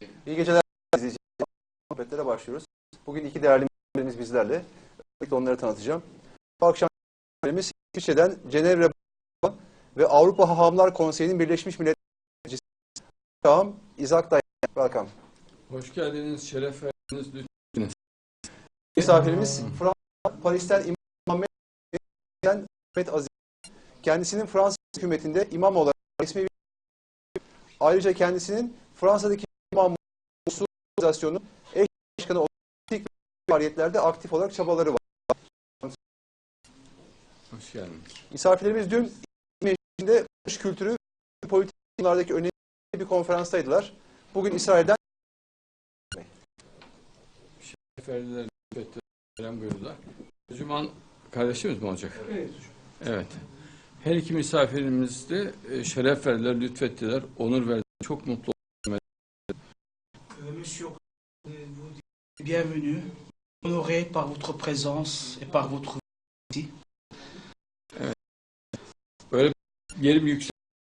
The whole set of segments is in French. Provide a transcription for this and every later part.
İyi geceler izleyiciler. Sohbetlere başlıyoruz. Bugün iki değerli misafirimiz bizlerle. Öncelikle onları tanıtacağım. Bu akşam misafirimiz İsviçre'den Cenevre ve Avrupa Hahamlar Konseyi'nin Birleşmiş Milletler Haham İzak Dayan. Welcome. Hoş geldiniz, şeref verdiniz, lütfediniz. Misafirimiz Paris'ten İmam Mehmet Aziz. Kendisinin Fransız hükümetinde imam olarak resmi ayrıca kendisinin Fransa'daki imam organizasyonu eş başkanı olarak faaliyetlerde aktif olarak çabaları var. Hoş geldiniz. Misafirlerimiz dün meclisinde dış kültürü ve politik konulardaki önemli bir konferanstaydılar. Bugün İsrail'den Şeref verdiler, lütfettiler, buyurdular. Cüman kardeşimiz mi olacak? Evet. Evet. Her iki misafirimiz de şeref verdiler, lütfettiler, onur verdiler. Çok mutlu oldum. Monsieur, vous bienvenue, honoré par votre présence et par votre ici. Evet. Böyle yerim yüksek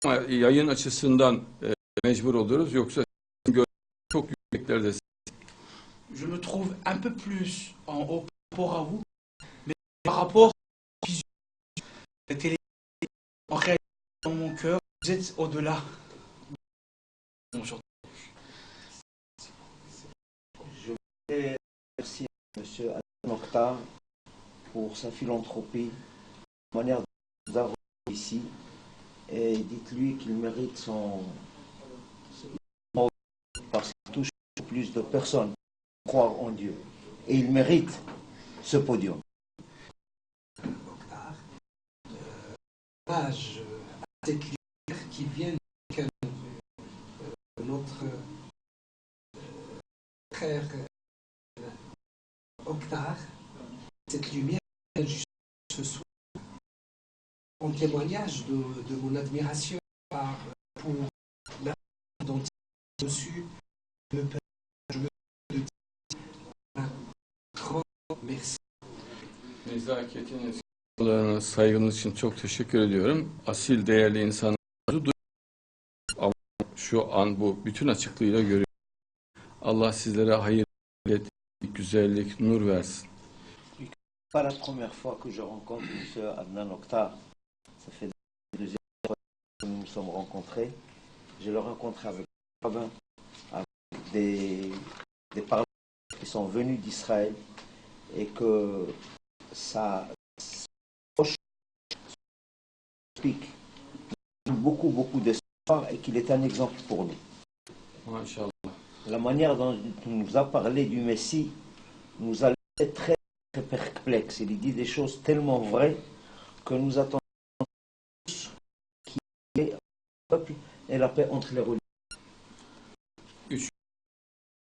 ama yayın açısından mecbur oluyoruz. Yoksa çok yükseklerde. Je me trouve un peu plus en haut par rapport à vous, mais par rapport à la télé, en réalité, dans mon cœur, vous êtes au-delà. Bonjour. Je voudrais remercier M. Mokhtar pour sa philanthropie, la manière de nous avoir ici. Et dites-lui qu'il mérite son parce qu'il touche plus de personnes à croire en Dieu. Et il mérite ce podium. Mokhtar, hommage à cette lumière qui vient de notre frère Mokhtar. Cette lumière vient juste ce soir en témoignage de mon admiration pour la dont il a reçu le Père. Je me dis un grand merci. Nezaketiniz, saygınız için çok teşekkür ediyorum. Asil, değerli insanlarımızı duyuyoruz. Ama şu an bu bütün açıklığıyla görüyoruz. Allah sizlere hayır, güzellik, nur versin. Pas la première fois que je rencontre M. Adnan Mokhtar. Ça fait la deuxième fois que nous nous sommes rencontrés. Je le rencontre avec des parlementaires qui sont venus d'Israël et que ça explique beaucoup d'espoir et qu'il est un exemple pour nous. Maşallah. La manière dont il nous a parlé du Messie nous a laissé très perplexe. Il dit des choses tellement vraies que nous attendons tous qu'il y ait un peuple et la paix entre les religions.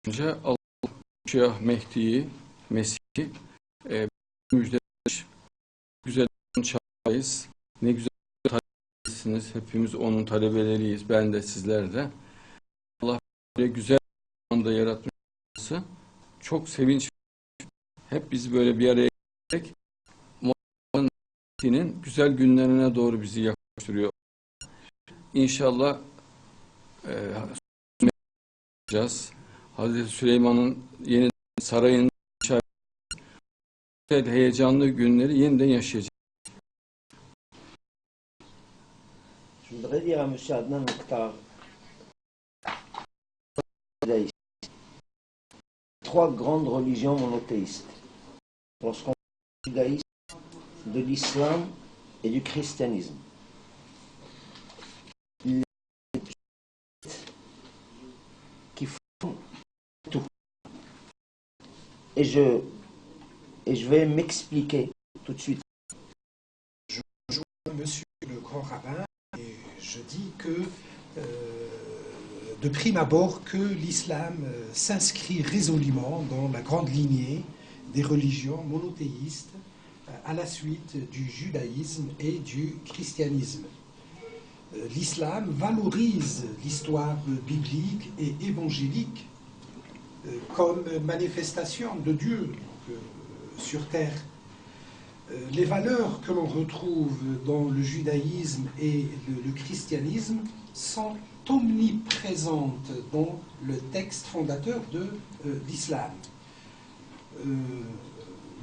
Önce Allah Şeyh Mehdi'yi, Mesih'i müjdelemiş. Güzel çağırıyız. Ne güzel talebesiniz. Hepimiz onun talebeleriyiz. Ben de, sizler de. Allah böyle güzel anda yaratması çok sevinç. Hep biz böyle bir araya gelerek Muhammed'in güzel günlerine doğru bizi yaklaştırıyor. İnşallah yapacağız. Hazreti Süleyman'ın yeni sarayının heyecanlı günleri yeniden yaşayacağız. Je voudrais dire à M. Adnan Mokhtar, trois grandes religions monothéistes. Lorsqu'on parle du judaïsme, de l'islam et du christianisme. Qui font tout. Et je vais m'expliquer tout de suite. Je rejoins Monsieur le grand rabbin et je dis que de prime abord que l'islam s'inscrit résolument dans la grande lignée des religions monothéistes à la suite du judaïsme et du christianisme. L'islam valorise l'histoire biblique et évangélique comme manifestation de Dieu sur terre. Les valeurs que l'on retrouve dans le judaïsme et le christianisme sont omniprésente dans le texte fondateur de l'islam.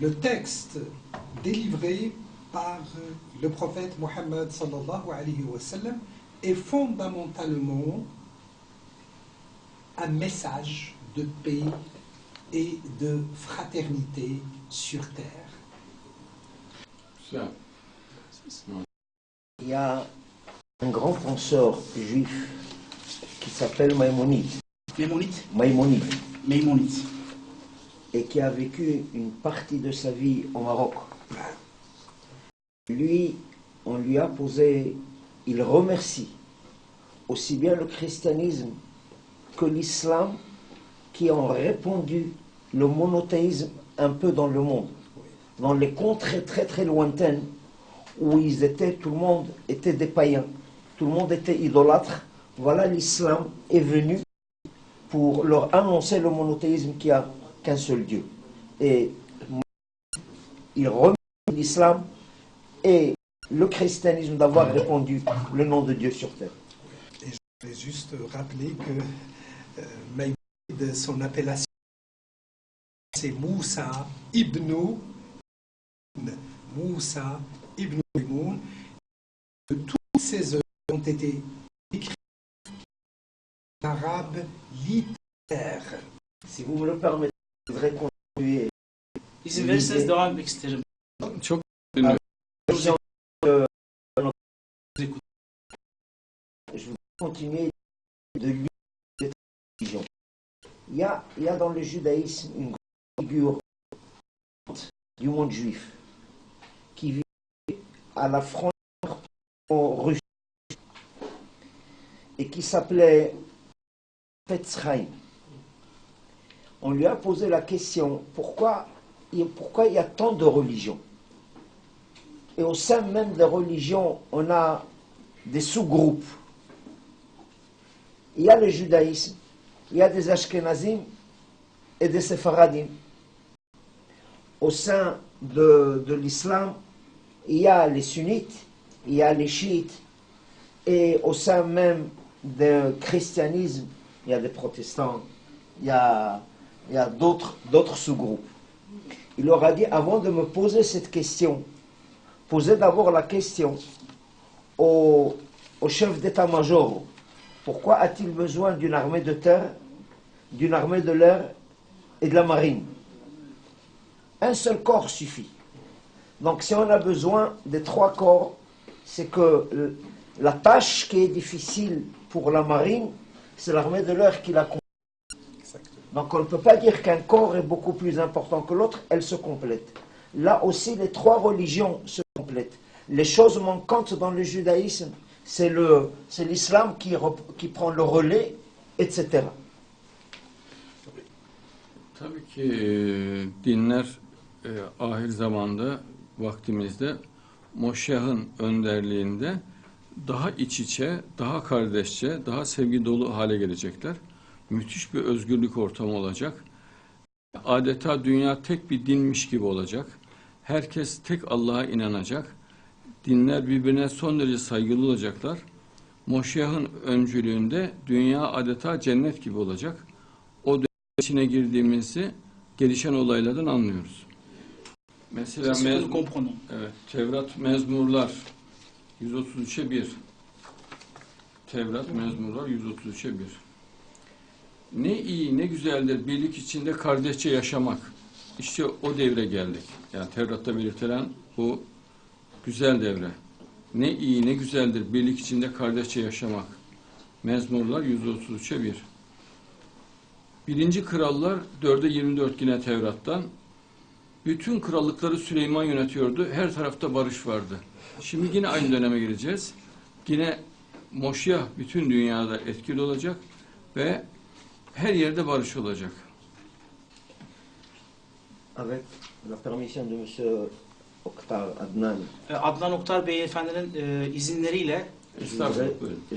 Le texte délivré par le prophète Mohammed sallallahu alayhi wa sallam est fondamentalement un message de paix et de fraternité sur terre. Güzel. Il y a un grand penseur juif qui s'appelle Maïmonide, Maïmonide. et qui a vécu une partie de sa vie au Maroc. Lui, on lui a posé, il remercie aussi bien le christianisme que l'islam qui ont répandu le monothéisme un peu dans le monde, dans les contrées très très lointaines où ils étaient, tout le monde était des païens, tout le monde était idolâtre. Voilà, l'islam est venu pour leur annoncer le monothéisme qui a qu'un seul Dieu. Et il remercie l'islam et le christianisme d'avoir répandu le nom de Dieu sur terre. Et je vais juste rappeler que Maïmonide, son appellation, c'est Moussa ibn Moussa ibn Maïmoun. Toutes ces œuvres ont été écrites en arabe littéraire. Si vous me le permettez, je voudrais continuer. İzin verirseniz devam etmek isterim. Çok dinliyorum. Je voudrais continuer de lire cette religion. Il y a dans le judaïsme une grande figure du monde juif qui vit à la frontière russe et qui s'appelait Petzraïm. On lui a posé la question pourquoi il y a tant de religions. Et au sein même des religions, on a des sous-groupes. Il y a le judaïsme, il y a des Ashkenazim et des Séfaradim. Au sein de l'islam, il y a les sunnites, il y a les chiites, et au sein même du christianisme, il y a des protestants, il y a d'autres sous-groupes. Il leur a dit, avant de me poser cette question, posez d'abord la question au chef d'état-major. Pourquoi a-t-il besoin d'une armée de terre, d'une armée de l'air et de la marine? Un seul corps suffit. Donc si on a besoin des trois corps, c'est que la tâche qui est difficile pour la marine, c'est l'armée de l'air qui la complète. Donc on ne peut pas dire qu'un corps est beaucoup plus important que l'autre, elles se complètent. Là aussi, les trois religions se complètent. Les choses manquantes dans le judaïsme, c'est l'islam qui prend le relais, etc. Tabii ki dinler ahir zamanda vaktimizde Moşyah'ın önderliğinde daha iç içe, daha kardeşçe, daha sevgi dolu hale gelecekler. Müthiş bir özgürlük ortamı olacak. Adeta dünya tek bir dinmiş gibi olacak. Herkes tek Allah'a inanacak. Dinler birbirine son derece saygılı olacaklar. Moşyah'ın öncülüğünde dünya adeta cennet gibi olacak. O dönemin içine girdiğimizi gelişen olaylardan anlıyoruz. Mesela evet, Tevrat Mezmurlar 133'e 1. Tevrat Mezmurlar 133'e 1. Ne iyi, ne güzeldir birlik içinde kardeşçe yaşamak. İşte o devre geldik. Yani Tevrat'ta belirtilen bu güzel devre. Ne iyi, ne güzeldir birlik içinde kardeşçe yaşamak. Mezmurlar 133'e 1. Birinci Krallar 4'e 24 yine Tevrat'tan. Bütün krallıkları Süleyman yönetiyordu. Her tarafta barış vardı. Şimdi yine aynı döneme gireceğiz. Yine Moşyah bütün dünyada etkili olacak ve her yerde barış olacak. Avec la permission de M. Oktar Adnan, Adnan Oktar Beyefendinin izinleriyle je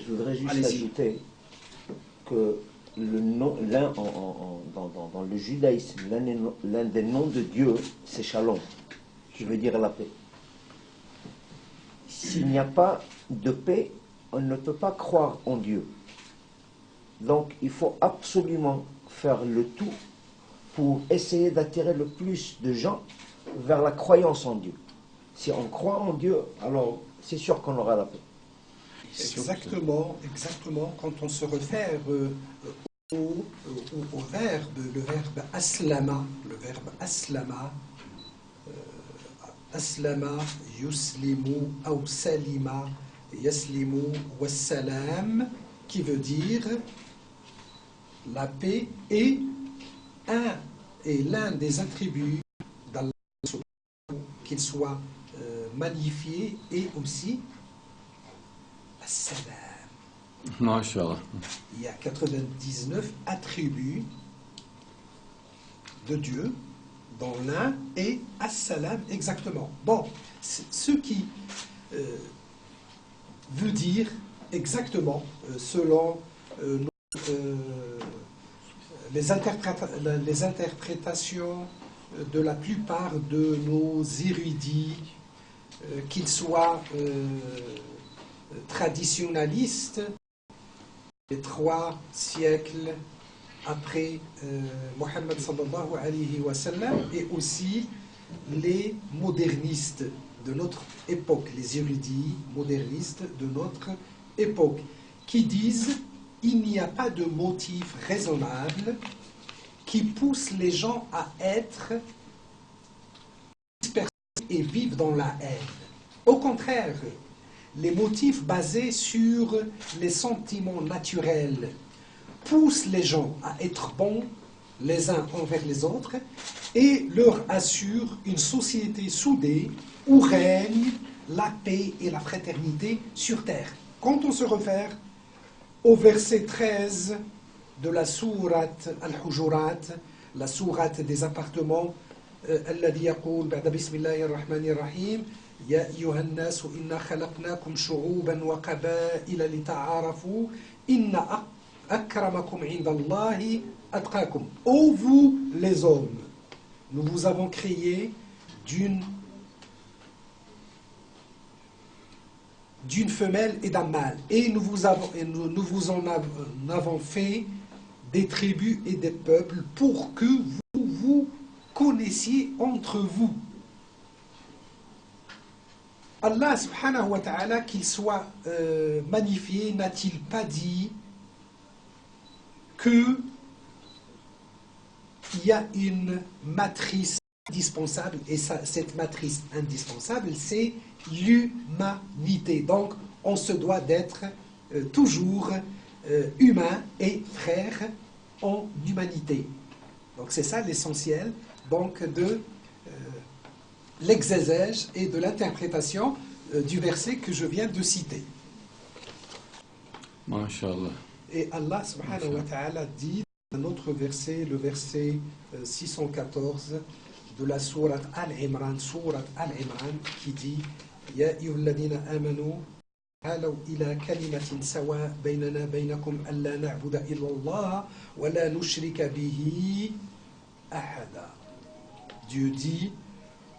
voudrais juste ajouter que dans le judaïsme, l'un des noms de Dieu, c'est Shalom, qui veut dire la paix. S'il n'y a pas de paix, on ne peut pas croire en Dieu. Donc il faut absolument faire le tout pour essayer d'attirer le plus de gens vers la croyance en Dieu. Si on croit en Dieu, alors c'est sûr qu'on aura la paix. Exactement, exactement. Quand on se réfère au verbe, le verbe aslama, aslama, yuslimu, ou salima, yaslimu, wassalam, qui veut dire la paix est l'un des attributs d'Allah, qu'il soit magnifié, et aussi As-salam. Maşallah. Il y a 99 attributs de Dieu, dont l'un est As-salam exactement. Bon, ce qui veut dire exactement, selon les interprétations de la plupart de nos érudits, qu'ils soient traditionnalistes, les 3 siècles après Mohammed sallallahu alayhi wa sallam, et aussi les modernistes de notre époque, les érudits modernistes de notre époque, qui disent il n'y a pas de motif raisonnable qui pousse les gens à être dispersés et vivre dans la haine. Au contraire, les motifs basés sur les sentiments naturels poussent les gens à être bons les uns envers les autres et leur assurent une société soudée où règne la paix et la fraternité sur terre. Quand on se réfère au verset 13 de la sourate Al-Hujurat, la sourate des appartements, الذي يقول بعد بسم الله الرحمن الرحيم يا أيها الناس إنا خلقناكم شعوبا وقبائل لتعارفوا إن أكرمكم عند الله أتقاكم. Ô vous les hommes, nous vous avons créé d'une femelle et d'un mâle, et nous vous en avons fait des tribus et des peuples pour que vous vous connaissiez entre vous. Allah subhanahu wa ta'ala, qu'il soit magnifié, n'a-t-il pas dit qu'il y a une matrice indispensable, et cette matrice indispensable, c'est l'humanité. Donc, on se doit d'être toujours humain et frère en humanité. Donc, c'est ça l'essentiel donc de l'exégèse et de l'interprétation du verset que je viens de citer. Maşallah. Et Allah subhanahu wa ta'ala dit dans un autre verset, le verset 614 de la sourate Al-Imran, qui dit Ya ayyuhalladhina amanu ta'alaw ila kalimatin sawa baynana baynakum alla na'buda illa Allah wa la nushrika bihi ahada. Dieu dit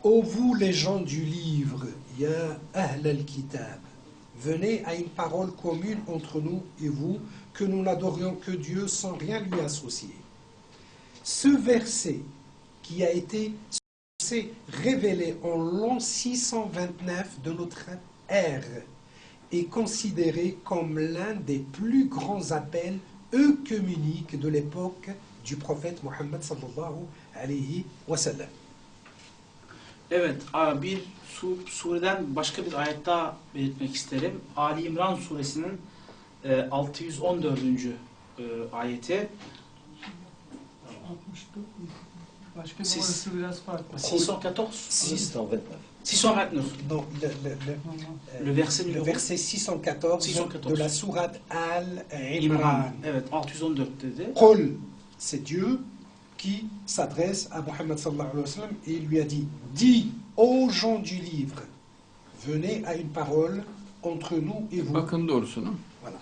ô vous les gens du livre, Ya ahl al-kitab, venez à une parole commune entre nous et vous, que nous n'adorions que Dieu sans rien lui associer. Ce verset qui a été révélé en l'an 629 de notre ère est considéré comme l'un des plus grands appels œcuméniques de l'époque du prophète Muhammed sallallahu alayhi wa sallam. Evet, bir sureden başka bir ayet daha belirtmek isterim. Ali İmran suresinin 614. Ayeti. Başka bir orası biraz farklı. 614. 629. 629. Non, Le verset le numéro verset 614 de la sourate Al-Imran. İmran. Evet, 614 dedi. Qul, c'est Dieu qui s'adresse à Mohammed sallallahu alayhi wa sallam et lui a dit dis aux gens du livre, venez à une parole entre nous et vous. Bakın doğrusunu. Voilà.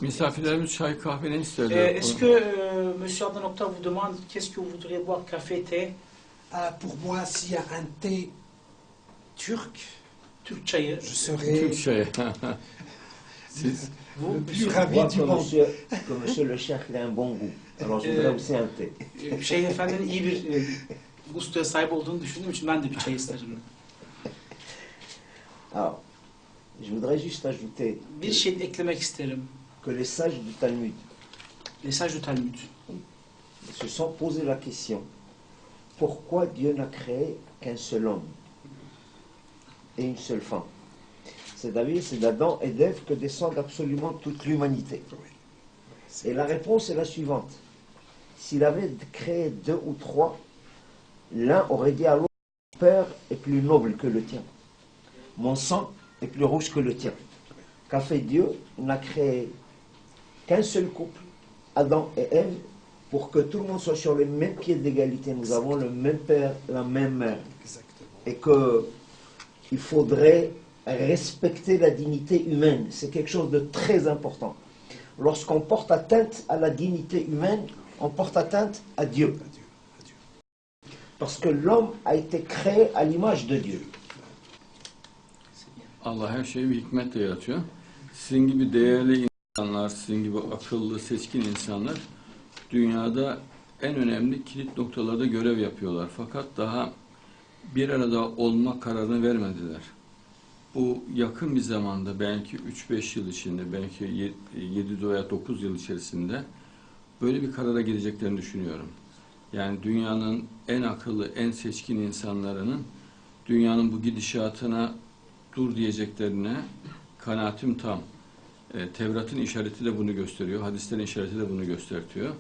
Misafirlerimiz çay kahve ne isterler? Est-ce que Monsieur Ardanokta vous demande qu'est-ce que vous voudriez boire, café, thé? Pour moi, s'il y a un thé turc, Türk çayı. je serais, Türk çayı. Siz Vous, Le plus monsieur, ravi Je vois du monde. que monsieur le cheikh il a un bon goût. Alors je voudrais aussi un thé. Şeyh Efendi'nin iyi bir gustoya sahip olduğunu düşündüğüm için ben de bir çay isterim. Alors, je voudrais juste ajouter Bir şey eklemek isterim. que les sages du Talmud Les sages du Talmud. se sont posé la question pourquoi Dieu n'a créé qu'un seul homme et une seule femme. C'est-à-dire, c'est d'Adam et d'Ève que descend absolument toute l'humanité. Et la réponse est la suivante. S'il avait créé 2 ou 3, l'un aurait dit à l'autre, mon père est plus noble que le tien. Mon sang est plus rouge que le tien. Qu'a fait Dieu? Il n'a créé qu'un seul couple, Adam et Ève, pour que tout le monde soit sur le même pied d'égalité. Nous avons le même père, la même mère. Exactement. Et qu'il faudrait respecter la dignité humaine. C'est quelque chose de très important. Lorsqu'on porte atteinte à la dignité humaine, on porte atteinte à Dieu. Adieu, adieu. Parce que l'homme a été créé à l'image de Dieu. Allah her şeyi bir hikmetle yaratıyor. Sizin gibi değerli insanlar, sizin gibi akıllı, seçkin insanlar dünyada en önemli kilit noktalarda görev yapıyorlar. Fakat daha bir arada olma kararını vermediler. Bu yakın bir zamanda, belki 3-5 yıl içinde, belki 7 veya 9 yıl içerisinde böyle bir karara geleceklerini düşünüyorum. Yani dünyanın en akıllı, en seçkin insanlarının dünyanın bu gidişatına dur diyeceklerine kanaatim tam. Tevrat'ın işareti de bunu gösteriyor, hadislerin işareti de bunu gösteriyor.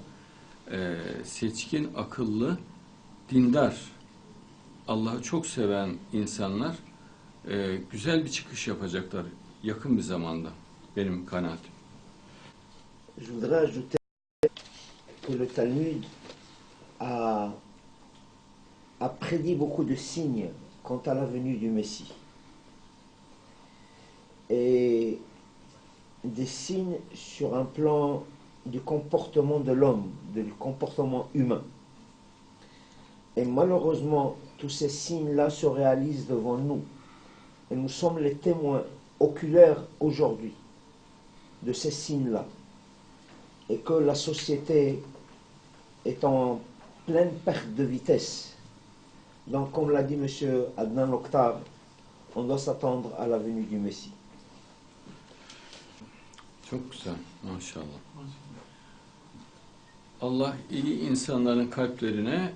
Seçkin, akıllı, dindar, Allah'ı çok seven insanlar güzel bir çıkış yapacaklar yakın bir zamanda, benim kanaatim. Je voudrais ajouter que le Talmud a prédit beaucoup de signes quant à la venue du Messie. Et des signes sur un plan du comportement de l'homme, du comportement humain. Et malheureusement, tous ces signes-là se réalisent devant nous. Et nous sommes les témoins oculaires aujourd'hui de ces signes-là. Et que la société est en pleine perte de vitesse. Donc, comme l'a dit M. Adnan Oktar, on doit s'attendre à la venue du Messie. Çok güzel, maşallah. Allah iyi insanların kalplerine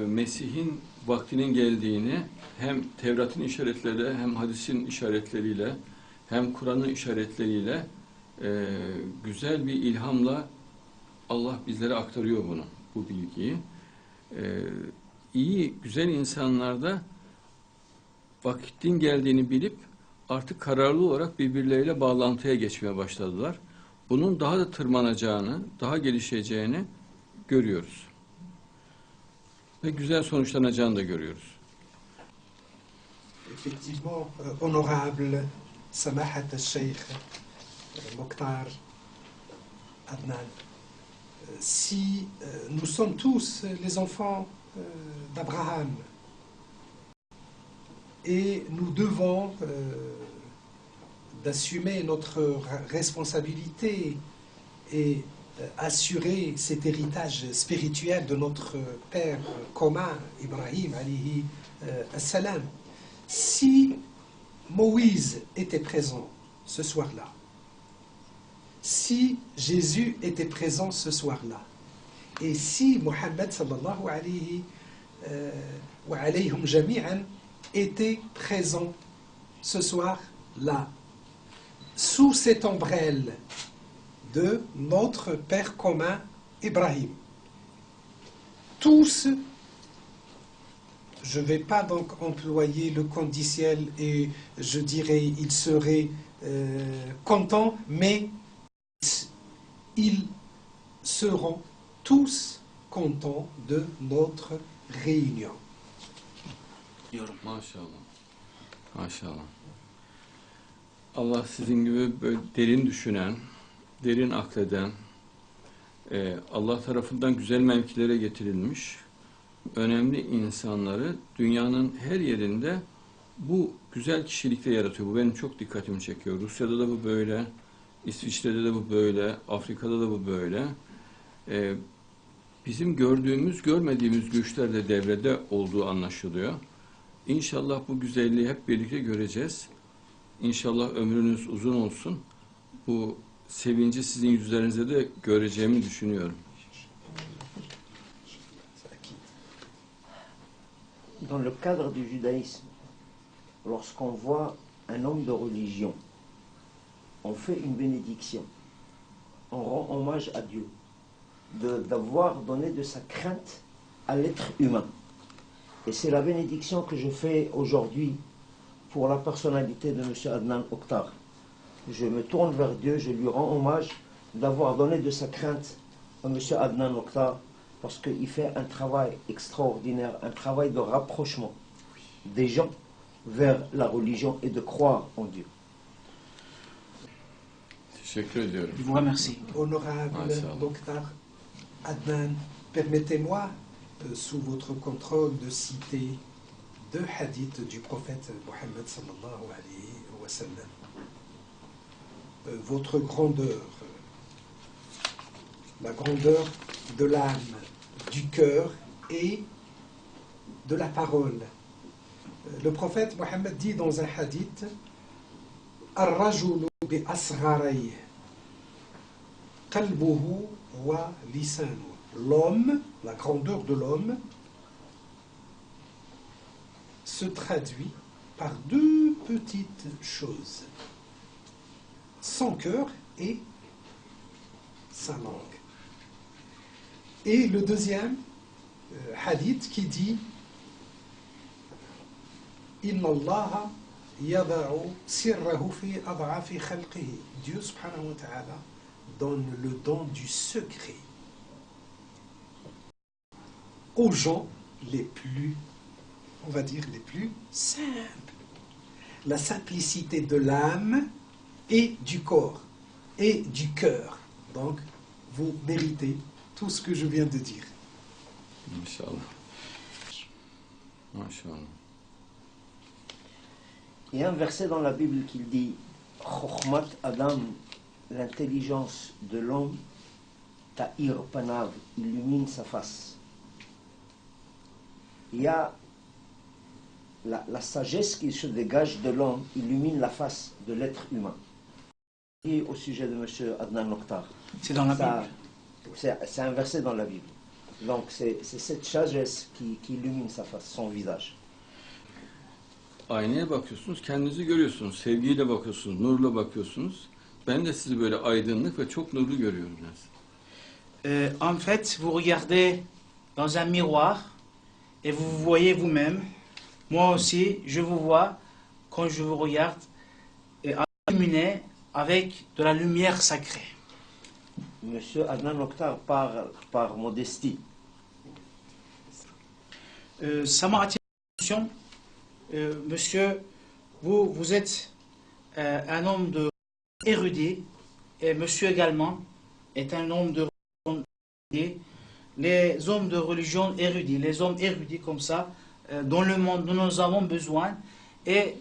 Mesih'in vaktinin geldiğini hem Tevrat'ın işaretleriyle, hem hadisin işaretleriyle, hem Kur'an'ın işaretleriyle güzel bir ilhamla Allah bizlere aktarıyor bunu, bu bilgiyi. İyi, güzel insanlarda vakitin geldiğini bilip artık kararlı olarak birbirleriyle bağlantıya geçmeye başladılar. Bunun daha da tırmanacağını, daha gelişeceğini görüyoruz. Ve güzel sonuçlanacağını da görüyoruz. Effectivement, honorable Samahat al-Sheikh Mokhtar Adnan, si nous sommes tous les enfants d'Abraham et nous devons d'assumer notre responsabilité et assurer cet héritage spirituel de notre père commun, Ibrahim alayhi salam. Si Moïse était présent ce soir-là, si Jésus était présent ce soir-là, et si Mohammed sallallahu alayhi wa alayhum jami'an était présent ce soir-là, sous cette ombrelle de notre Père commun, Ibrahim. Tous, je ne vais pas donc employer le conditionnel et je dirais ils seraient contents, mais ils seront tous contents de notre réunion. Diyorum. Maşallah. Maşallah. Allah sizin gibi böyle derin düşünen, derin akleden, Allah tarafından güzel mevkilere getirilmiş önemli insanları dünyanın her yerinde bu güzel kişilikte yaratıyor. Bu benim çok dikkatimi çekiyor. Rusya'da da bu böyle, İsviçre'de de bu böyle, Afrika'da da bu böyle. Bizim gördüğümüz, görmediğimiz güçler de devrede olduğu anlaşılıyor. İnşallah bu güzelliği hep birlikte göreceğiz. İnşallah ömrünüz uzun olsun. Bu sevinci sizin yüzlerinizde de göreceğimi düşünüyorum. Dans le cadre du judaïsme, lorsqu'on voit un homme de religion, on fait une bénédiction, on rend hommage à Dieu, d'avoir donné de sa crainte à l'être humain. Et c'est la bénédiction que je fais aujourd'hui pour la personnalité de M. Adnan Oktar. Je me tourne vers Dieu, je lui rends hommage d'avoir donné de sa crainte à M. Adnan Oktar, parce qu'il fait un travail extraordinaire, un travail de rapprochement des gens vers la religion et de croire en Dieu. Teşekkür ediyorum. Je vous remercie. Honorable Maşallah. Mokhtar Adnan, permettez-moi, sous votre contrôle, de citer deux hadiths du prophète Mohammed sallallahu alayhi wa sallam. Votre grandeur, la grandeur de l'âme, du cœur et de la parole. Le prophète Mohammed dit dans un hadith: Ar-rajulu bi asgharayh qalbuhu wa lisanu. L'homme, la grandeur de l'homme, se traduit par deux petites choses: son cœur et sa langue. Et le deuxième hadith qui dit: Inna Allah yada'u sirrahu fi ad'afi khalqihi. Dieu subhanahu wa ta'ala donne le don du secret aux gens les plus, on va dire, les plus simples. La simplicité de l'âme et du corps et du cœur. Donc, vous méritez tout ce que je viens de dire. Maşallah. Maşallah. Il y a un verset dans la Bible qui dit: Chokhmat Adam, l'intelligence de l'homme, ta'ir panav, illumine sa face. Il y a la sagesse qui se dégage de l'homme, illumine la face de l'être humain. Et au sujet de M. Adnan Oktar, C'est dans la ça- Bible. c'est un verset dans la Bible. Donc c'est cette sagesse qui illumine sa face, son visage. Aynaya bakıyorsunuz, kendinizi görüyorsunuz. Sevgiyle bakıyorsunuz, nurla bakıyorsunuz. Ben de sizi böyle aydınlık ve çok nurlu görüyorum. En fait, vous regardez dans un miroir et vous vous voyez vous-même. Moi aussi, je vous vois quand je vous regarde et illuminé avec de la lumière sacrée. Monsieur Adnan Oktar parle par modestie. Ça m'a attiré l'attention. Monsieur, vous êtes un homme de érudit et monsieur également est un homme de religion érudit. Les hommes de religion érudits, les hommes érudits comme ça, dans le monde dont nous avons besoin et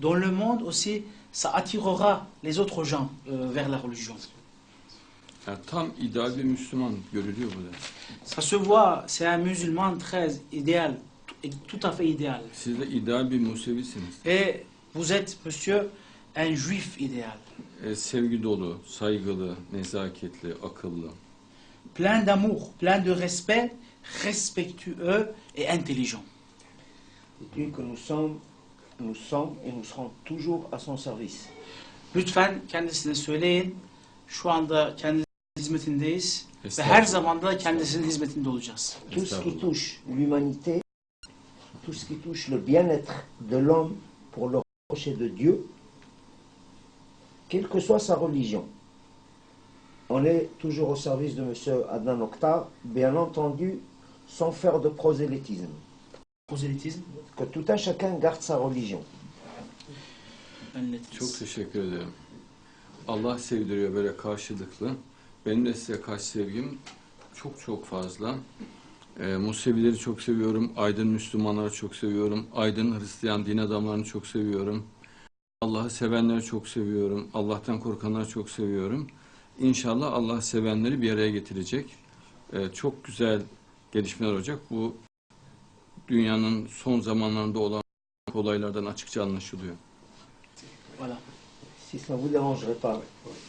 dans le monde aussi, ça attirera les autres gens vers la religion. Yani tam ideal bir Müslüman görülüyor burada. Ça se voit, c'est un musulman très idéal, tout à fait idéal. Siz de ideal bir Musevisiniz. Et vous êtes, monsieur, un juif idéal. Sevgi dolu, saygılı, nezaketli, akıllı. Plein d'amour, plein de respect, respectueux et intelligent. Dieu que nous sommes et nous serons toujours à son service. Lütfen kendisine söyleyin. Şu anda kendisinin hizmetindeyiz ve Estağfurullah. her zaman da kendisinin hizmetinde olacağız. Tout ce qui touche l'humanité, tout ce qui touche le bien-être de l'homme pour le rapprocher de Dieu, quelle que soit sa religion. On est toujours au service de M. Adnan Oktar, bien entendu, sans faire de prosélytisme. Prosélytisme. Que tout un chacun garde sa religion. Çok teşekkür ederim. Allah sevdiriyor böyle karşılıklı. Benim de size karşı sevgim çok çok fazla. Musevileri çok seviyorum. Aydın Müslümanları çok seviyorum. Aydın Hristiyan din adamlarını çok seviyorum. Allah'ı sevenleri çok seviyorum. Allah'tan korkanları çok seviyorum. İnşallah Allah sevenleri bir araya getirecek. Çok güzel gelişmeler olacak. Bu dünyanın son zamanlarında olan olaylardan açıkça anlaşılıyor. Voilà. Si ça ne vous dérangerait pas,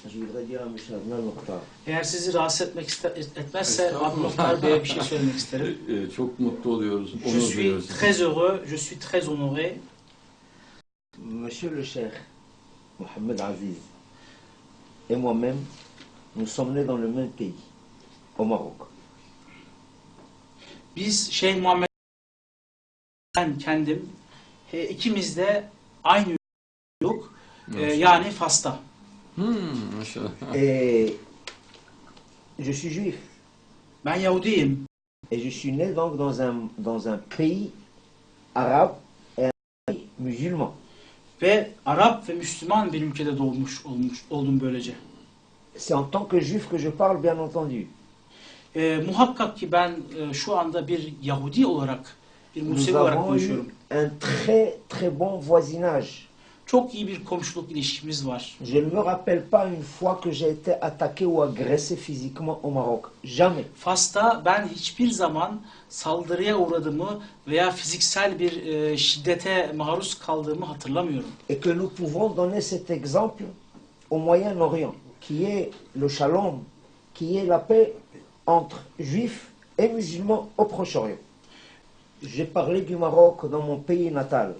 je voudrais dire à M. Adnan Mokhtar. Eğer sizi rahatsız etmezse Abdülmuhtar Bey'e bir şey söylemek isterim. Çok mutlu oluyoruz. Je Onur suis duyuyoruz. très heureux, je suis très honoré. Monsieur le Cheikh Mohamed Aziz et moi-même, nous sommes nés dans le même pays, au Maroc. Biz Şeyh Muhammed, ben kendim, ikimiz de aynı yok, yani Fas'ta. Maşallah. Et je suis juif. Ben Yahudiyim Et je suis né donc dans un pays arabe et un pays musulman. ve Arap ve Müslüman bir ülkede oldum böylece. C'est en tant que juif que je parle, bien entendu. Muhakkak ki ben şu anda bir Yahudi olarak, bir Nous Musevi olarak avons eu konuşuyorum. un très très bon voisinage. Çok iyi bir komşuluk ilişkimiz var. Je ne me rappelle pas une fois que j'ai été attaqué ou agressé physiquement au Maroc. Jamais. Fas'ta ben hiçbir zaman saldırıya uğradığımı veya fiziksel bir şiddete maruz kaldığımı hatırlamıyorum. Et que nous pouvons donner cet exemple au Moyen-Orient, qui est le shalom, qui est la paix entre juifs et musulmans au Proche-Orient. J'ai parlé du Maroc dans mon pays natal.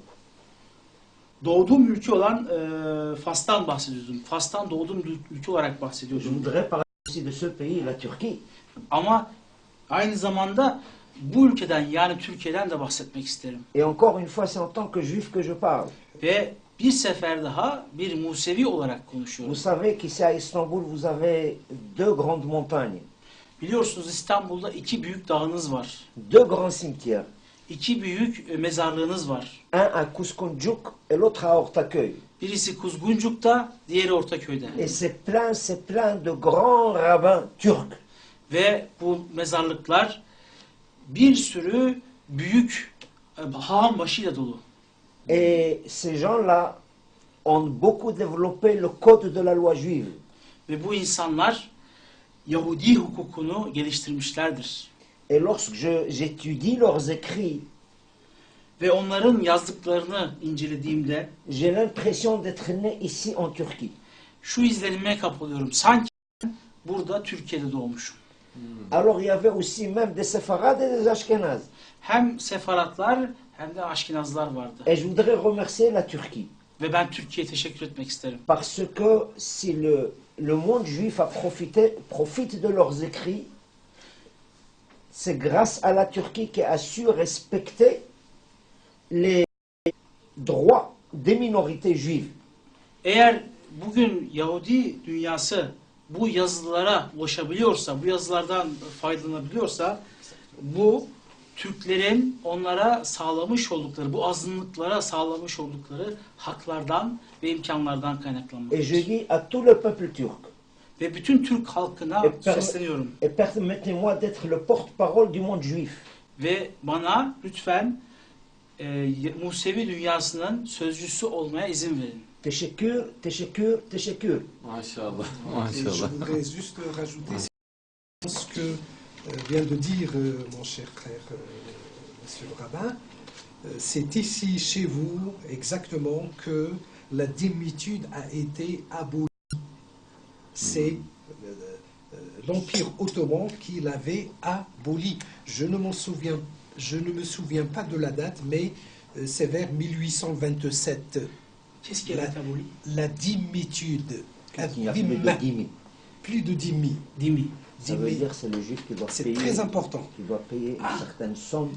Doğduğum ülke olan Fas'tan bahsediyordum. Fas'tan doğduğum ülke olarak Je bahsediyordum. voudrais parler aussi de ce pays, la Turquie. Ama aynı zamanda bu ülkeden yani Türkiye'den de bahsetmek isterim. Et encore une fois, c'est en tant que juif que je parle. Ve bir sefer daha bir Musevi olarak konuşuyorum. Vous savez qu'ici à Istanbul, vous avez deux grandes montagnes, Biliyorsunuz İstanbul'da iki büyük dağınız var. deux grands cimetières. İki büyük mezarlığınız var. Un à Kouskoundjouk et l'autre à Ortaköy. Birisi Kuzguncuk'ta, diğeri Ortaköy'de. Et c'est plein de grands rabbins turcs. Ve bu mezarlıklar bir sürü büyük haham başıyla dolu. Et ces gens-là ont beaucoup développé le code de la loi juive. Ve bu insanlar Yahudi hukukunu geliştirmişlerdir. Et lorsque j'étudie leurs écrits, Ve onların yazdıklarını incelediğimde j'ai l'impression d'être né ici en Turquie. şu izlenime kapılıyorum. Sanki burada Türkiye'de doğmuşum. Alors il y avait aussi même des séfarades et des ashkénazes. Hem sefaratlar hem de aşkinazlar vardı. Et je voudrais remercier la Turquie. Ve ben Türkiye'ye teşekkür etmek isterim. Parce que si le monde juif profite de leurs écrits, c'est grâce à la Turquie qui a su respecter les droits des minorités juives. Eğer bugün Yahudi dünyası bu yazılara ulaşabiliyorsa, bu yazılardan faydalanabiliyorsa, bu Türklerin onlara sağlamış oldukları, bu azınlıklara sağlamış oldukları haklardan ve imkanlardan Et kaynaklanmaktadır. je dis à tout le peuple turc, Ve bütün Türk halkına sesleniyorum. et permettez-moi d'être le porte-parole du monde juif. Ve bana lütfen Musevi dünyasının sözcüsü olmaya izin verin. Teşekkür, teşekkür, teşekkür. Maşallah. Et je Maşallah. voudrais juste rajouter ce que vient de dire mon cher frère, monsieur le rabbin. C'est ici, chez vous, exactement, que la démitude a été abolie. C'est l'Empire ottoman qui l'avait abolie. Je ne me souviens pas de la date, mais c'est vers 1827. Qu'est-ce qui a été aboli? La dimitude. Il y a plus de 10 000. Plus de 10 000. Dimi. Ça veut dire que c'est le juif qui doit C'est payer, très important. qui doit payer une certaine somme,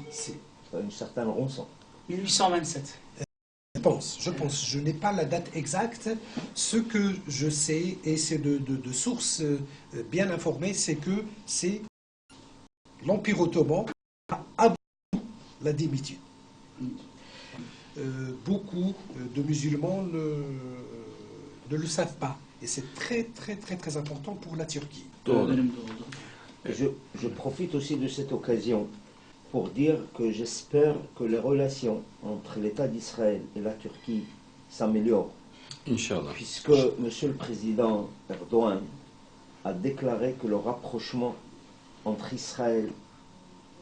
une certaine rançon. 1827. Je pense. Je n'ai pas la date exacte. Ce que je sais, et c'est de sources bien informées, c'est que c'est l'Empire ottoman a aboli la démitude. Beaucoup de musulmans ne le savent pas. Et c'est très, très, très, très important pour la Turquie. O dönemde oldu. Et je profite aussi de cette occasion pour dire que j'espère que les relations entre l'État d'Israël et la Turquie s'améliorent. İnşallah. puisque Monsieur le Président Erdogan a déclaré que le rapprochement entre Israël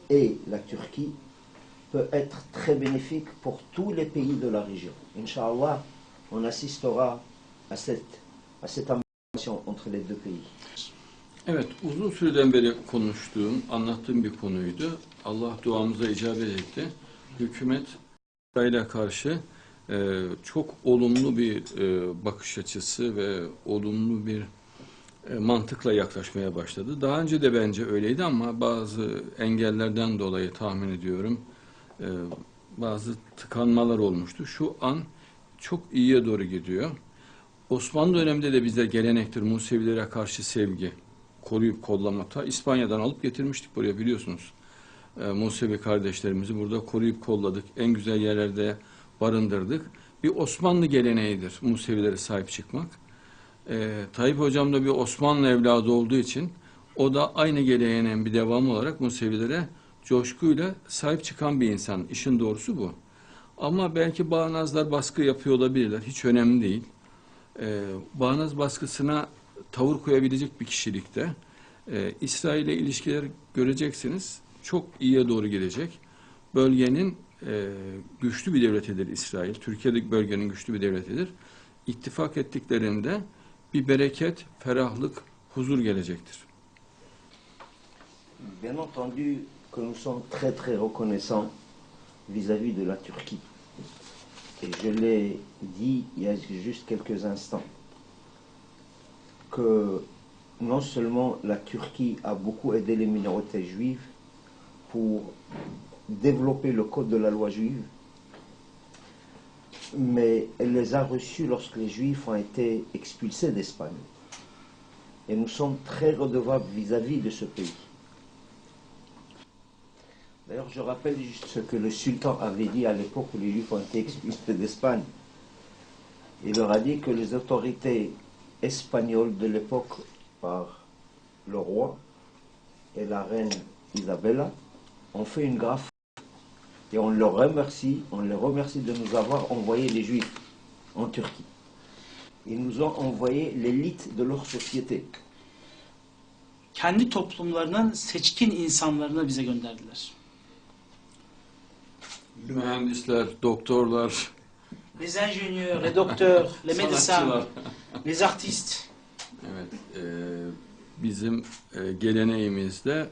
et la Turquie peut être très bénéfique pour tous les pays de la région. Inch'Allah, on assistera à cette amélioration entre les deux pays. Evet, uzun süreden beri konuştuğum, anlattığım bir konuydu. Allah duamıza icabet etti. Hükümet İsrail'e karşı çok olumlu bir bakış açısı ve olumlu bir mantıkla yaklaşmaya başladı. Daha önce de bence öyleydi ama bazı engellerden dolayı tahmin ediyorum bazı tıkanmalar olmuştu. Şu an çok iyiye doğru gidiyor. Osmanlı döneminde de bizde gelenektir Musevilere karşı sevgi, koruyup kollama. Ta İspanya'dan alıp getirmiştik buraya biliyorsunuz. Musevi kardeşlerimizi burada koruyup kolladık. En güzel yerlerde barındırdık. Bir Osmanlı geleneğidir Musevilere sahip çıkmak. Tayyip Hocam da bir Osmanlı evladı olduğu için o da aynı geleneğin bir devamı olarak Musevilere coşkuyla sahip çıkan bir insan. İşin doğrusu bu. Ama belki bağnazlar baskı yapıyor olabilirler. Hiç önemli değil. Bağnaz baskısına tavır koyabilecek bir kişilikte. İsrail ile ilişkiler göreceksiniz. Çok iyiye doğru gidecek. Bölgenin güçlü bir devletidir İsrail. Türkiye'deki bölgenin güçlü bir devletidir. İttifak ettiklerinde bir bereket, ferahlık, huzur gelecektir. Bien entendu que nous sommes très très reconnaissants vis-à-vis de la Turquie. Et je l'ai dit il y a juste quelques instants, que non seulement la Turquie a beaucoup aidé les minorités juives pour développer le code de la loi juive, mais elle les a reçus lorsque les Juifs ont été expulsés d'Espagne. Et nous sommes très redevables vis-à-vis de ce pays. D'ailleurs, je rappelle juste ce que le sultan avait dit à l'époque où les Juifs ont été expulsés d'Espagne. Il leur a dit que les autorités espagnoles de l'époque, par le roi et la reine Isabella, ont fait une grave faute. Et on les remercie de nous avoir envoyé les Juifs en Turquie. Ils nous ont envoyé l'élite de leur société. Kendi toplumlarının seçkin insanlarını bize gönderdiler. Mühendisler, doktorlar, Les ingénieurs, les docteurs, les médecins, sanatçılar. les artistes. Evet, bizim geleneğimizde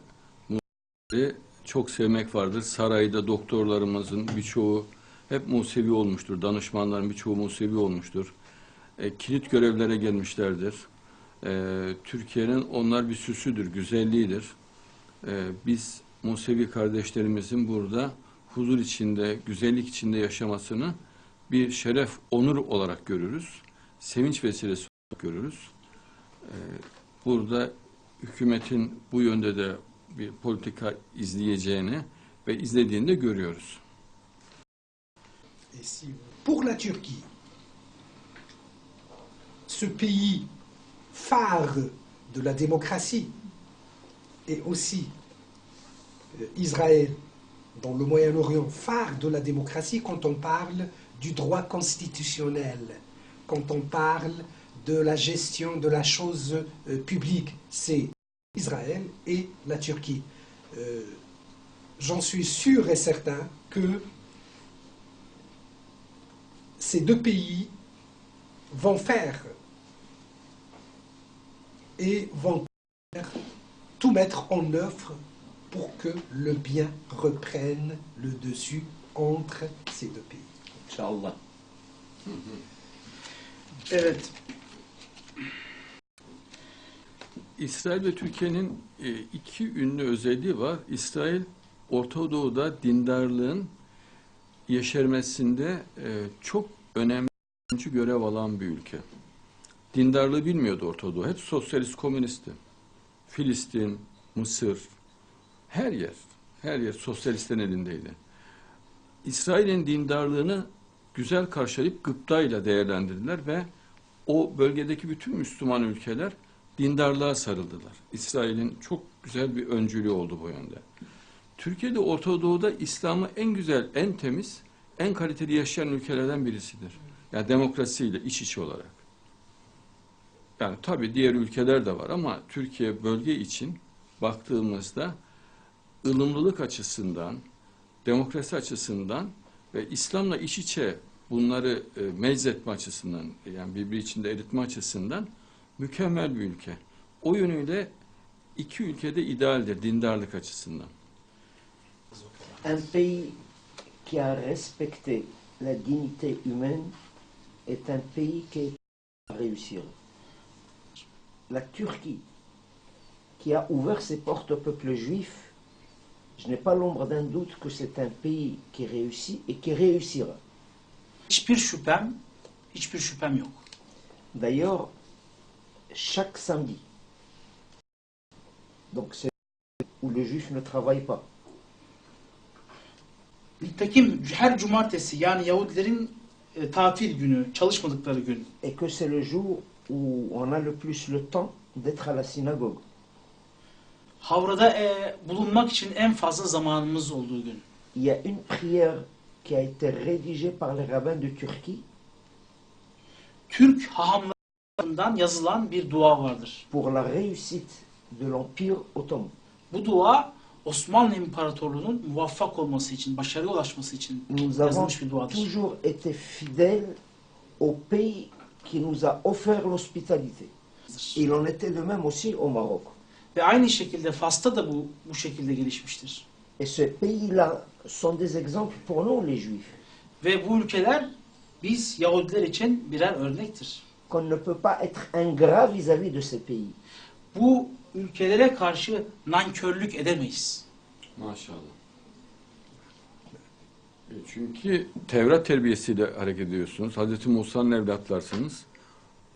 Musevi çok sevmek vardır. Sarayda doktorlarımızın birçoğu hep Musevi olmuştur. Danışmanların birçoğu Musevi olmuştur. Kilit görevlere gelmişlerdir. Türkiye'nin onlar bir süsüdür, güzelliğidir. Biz Musevi kardeşlerimizin burada huzur içinde, güzellik içinde yaşamasını bir şeref, onur olarak görürüz. Sevinç vesilesi olarak görürüz. Burada hükümetin bu yönde de bir politika izleyeceğini ve izlediğini de görüyoruz. Et si pour la Turquie, ce pays phare de la démocratie, et aussi Israël, dans le Moyen-Orient, phare de la démocratie quand on parle du droit constitutionnel, quand on parle de la gestion de la chose publique, c'est Israël et la Turquie. J'en suis sûr et certain que ces deux pays vont faire et vont tout mettre en œuvre pour que le bien reprenne le dessus entre ces deux pays. Inch'Allah. Evet. İsrail ve Türkiye'nin iki ünlü özelliği var. İsrail, Orta Doğu'da dindarlığın yeşermesinde çok önemli görev alan bir ülke. Dindarlığı bilmiyordu Orta Doğu. Hep sosyalist, komünistti. Filistin, Mısır, her yer sosyalistlerin elindeydi. İsrail'in dindarlığını güzel karşılayıp gıptayla değerlendirdiler ve o bölgedeki bütün Müslüman ülkeler dindarlığa sarıldılar. İsrail'in çok güzel bir öncülüğü oldu bu yönde. Türkiye'de Orta Doğu'da İslam'ı en güzel, en temiz, en kaliteli yaşayan ülkelerden birisidir. Yani demokrasiyle iç içe olarak. Yani tabii diğer ülkeler de var ama Türkiye bölge için baktığımızda ılımlılık açısından, demokrasi açısından ve İslam'la iç içe bunları meczetme açısından, yani birbiri içinde eritme açısından mükemmel bir ülke. O yönüyle iki ülkede idealdir dindarlık açısından. Un pays qui a respecté la dignité humaine est un pays qui est à réussir. La Turquie, qui a ouvert ses portes au peuple juif, je n'ai pas l'ombre d'un doute que c'est un pays qui réussit et qui réussira. Hiçbir şüphem yok. D'ailleurs, chaque samedi, donc c'est où le juif ne travaille pas, Nitekim her cumartesi yani Yahudilerin tatil günü, çalışmadıkları gün. et que c'est le jour où on a le plus le temps d'être à la synagogue. Havrada bulunmak için en fazla zamanımız olduğu gün. Il y a une prière qui a été rédigée par les rabbins de Turquie Türk hahamlarından yazılan bir dua vardır. pour la réussite de l'Empire ottoman. Bu dua Osmanlı İmparatorluğu'nun muvaffak olması için, başarıya ulaşması için Nous avons yazılmış bir duadır. toujours été fidèles au pays qui nous a offert l'hospitalité. Il en était de même aussi au Maroc. Ve aynı şekilde Fas'ta da bu şekilde gelişmiştir. Et ces pays-là sont des exemples pour nous, les Juifs, Ve bu ülkeler biz Yahudiler için birer örnektir. qu'on ne peut pas être ingrat vis-à-vis de ces pays. Bu ülkelere karşı nankörlük edemeyiz. Maşallah. Çünkü Tevrat terbiyesiyle hareket ediyorsunuz. Hazreti Musa'nın evlatlarsınız.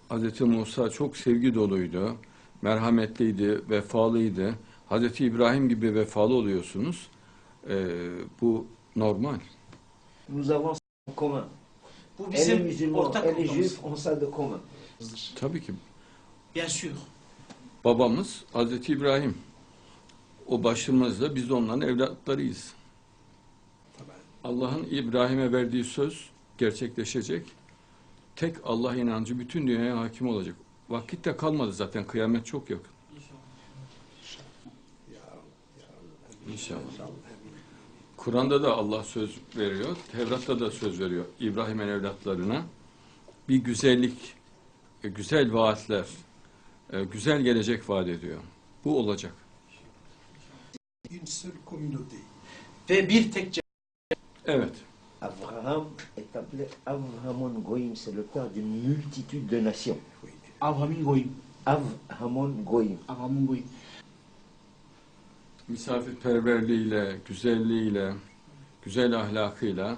Hazreti Musa çok sevgi doluydu, merhametliydi, vefalıydı. Hazreti İbrahim gibi vefalı oluyorsunuz. Bu normal. Nous avons ça en commun. Bu Et les bizim musulmans ortak et les noktamız. juifs ont ça de commun. Tabii ki Bien sûr. babamız Hazreti İbrahim. O başımızda biz de onların evlatlarıyız. Allah'ın İbrahim'e verdiği söz gerçekleşecek. Tek Allah inancı bütün dünyaya hakim olacak. Vakit de kalmadı zaten. Kıyamet çok yakın. İnşallah. Kur'an'da da Allah söz veriyor. Tevrat'ta da söz veriyor. İbrahim'in evlatlarına bir güzellik, güzel vaatler, güzel gelecek vaat ediyor. Bu olacak. Une seule communauté. Ve bir tek Evet. Abraham est appelé Avramon Goïm, c'est le père d'une multitude de nations. Avramin Goyim. Avramon Goïm. Avramin Goyim. Misafirperverliğiyle, güzelliğiyle, güzel ahlakıyla,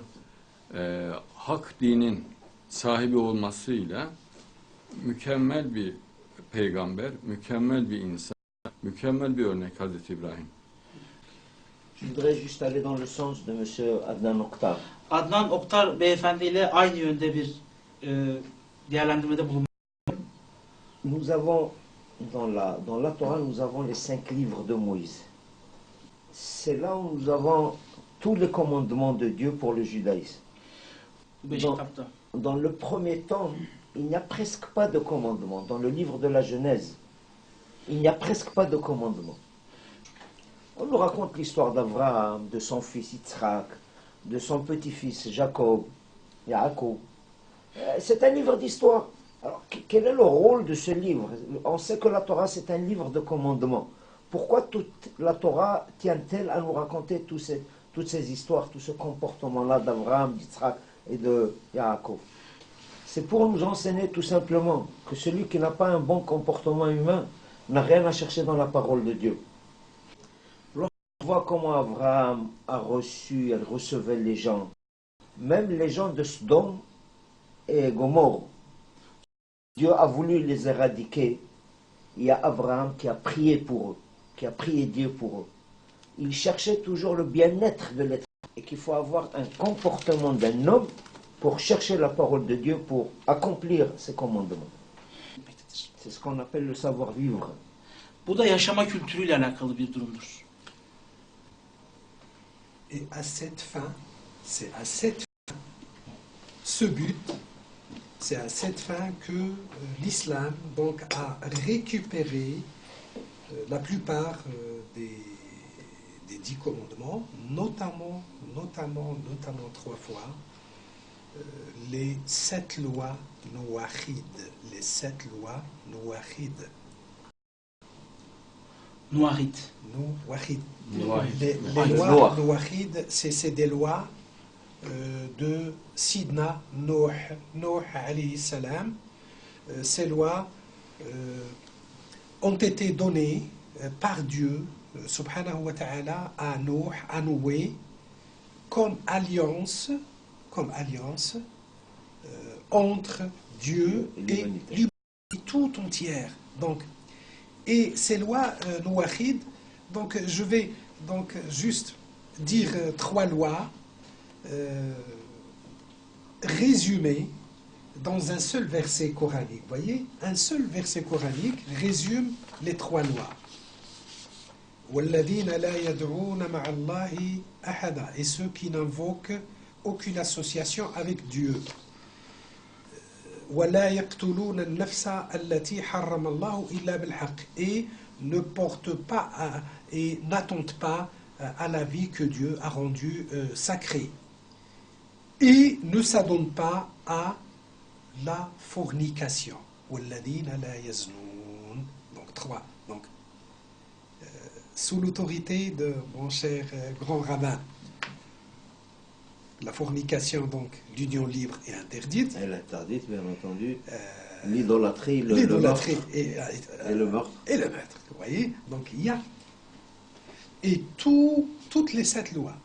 hak dinin sahibi olmasıyla mükemmel bir peygamber, mükemmel bir insan, mükemmel bir örnek Hazreti İbrahim. Je voudrais juste aller dans le sens de M. Adnan Oktar. Adnan Oktar beyefendi ile aynı yönde bir değerlendirmede bulunmak. Nous avons, dans la Torah, nous avons les 5 livres de Moïse. C'est là où nous avons tous les commandements de Dieu pour le judaïsme. Bu beş Don- kitapta. Dans le premier temps, il n'y a presque pas de commandements. Dans le livre de la Genèse, il n'y a presque pas de commandements. On nous raconte l'histoire d'Abraham, de son fils Yitzhak, de son petit-fils Jacob, Yaakov. C'est un livre d'histoire. Alors, quel est le rôle de ce livre? On sait que la Torah, c'est un livre de commandements. Pourquoi toute la Torah tient-elle à nous raconter toutes ces histoires, tout ce comportement-là d'Abraham, d'Yitzhak et de Yaakov? C'est pour nous enseigner tout simplement que celui qui n'a pas un bon comportement humain n'a rien à chercher dans la parole de Dieu. On voit comment Abraham a reçu, elle recevait les gens, même les gens de Sodome et Gomorrhe. Dieu a voulu les éradiquer. Il y a Abraham qui a prié pour eux, qui a prié Dieu pour eux. Il cherchait toujours le bien-être de l'être et qu'il faut avoir un comportement d'un homme pour chercher la parole de Dieu, pour accomplir ses commandements. C'est ce qu'on appelle le savoir-vivre. Bu da yaşama kültürüyle alakalı bir durumdur. Et à cette fin, c'est à cette fin, ce but C'est à cette fin que l'islam donc a récupéré la plupart des 10 commandements, notamment 3 fois, les 7 lois nouahides. Les 7 lois nouahides. Noirite. Nouahides. Nouahid. Les lois Noah. nouahides, c'est des lois de Sidna Nuh alayhi salam. Ces lois ont été données par Dieu, subhanahu wa ta'ala, à Nuh, à Noé, comme alliance entre Dieu Et et l'humanité. l'humanité tout entière. Donc, et ces lois nouahides, donc je vais donc juste dire 3 lois résumées dans un seul verset coranique. Vous voyez, un seul verset coranique résume les 3 lois. وَالَّذِينَ لَا يَدْعُونَ مَعَ اللَّهِ أَحَدًا. Et ceux qui n'invoquent aucune association avec Dieu. وَلَا يَقْتُلُونَ النَّفْسَ الَّتِي حَرَّمَ اللَّهُ إِلَّا بِالْحَقِّ. Et ne portent pas et n'attendent pas à la vie que Dieu a rendue sacrée. Et ne s'adonnent pas à la fornication. وَالَّذِينَ لَا يَزْنُونَ. Donc 3. Donc, sous l'autorité de mon cher grand rabbin, la fornication, donc l'union libre est interdite. Elle est interdite, bien entendu. L'idolâtrie, le L'idolâtrie meurtre. et Et le meurtre. et le meurtre. Vous voyez? Donc il y a. Et toutes les 7 lois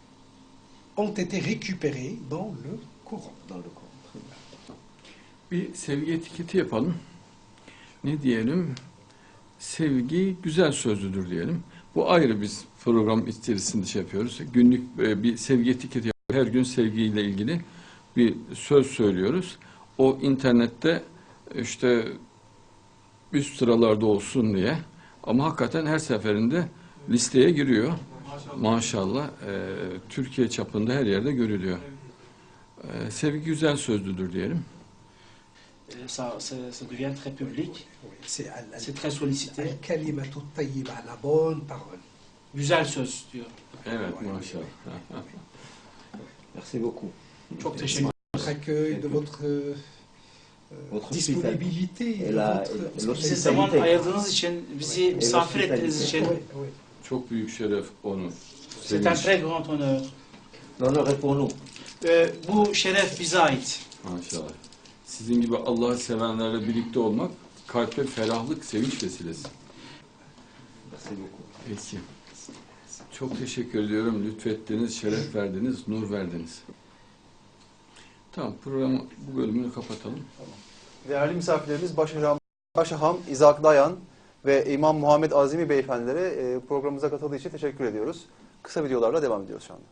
ont été récupérées dans le Coran. Dans le Coran. Très bien. Bir sevgi etiketi yapalım. Ne diyelim? Sevgi güzel sözlüdür diyelim. Bu ayrı biz program içerisinde şey yapıyoruz. Günlük bir sevgi etiketi yapıyoruz. Her gün sevgiyle ilgili bir söz söylüyoruz. O internette işte üst sıralarda olsun diye. Ama hakikaten her seferinde listeye giriyor. Maşallah. Türkiye çapında her yerde görülüyor. Sevgi güzel sözlüdür diyelim. Ça devient très public, Oui, c'est c'est très sollicité. al-kalimatu tayyiba, la bonne parole. Güzel söz diyor. Evet maşallah. Merci beaucoup. Çok teşekkür Votre accueil, de votre Votre disponibilité, Et de la- votre et Bize l'hospitalité. zaman ayırdığınız için, bizi misafir ettiğiniz için Oui, oui. Çok büyük şeref onu. c'est un Sevinç. très grand honneur. L'honneur est pour nous. Bu şeref bize ait. Maşallah. Sizin gibi Allah'ı sevenlerle birlikte olmak kalbe ferahlık, sevinç vesilesi. Merci beaucoup. Peki. Çok teşekkür ediyorum. Lütfettiniz, şeref verdiniz, nur verdiniz. Tamam, programı bu bölümünü kapatalım. Değerli misafirlerimiz Başaham İzak Dayan ve İmam Muhammed Azimi beyefendilere programımıza katıldığı için teşekkür ediyoruz. Kısa videolarla devam ediyoruz şu anda.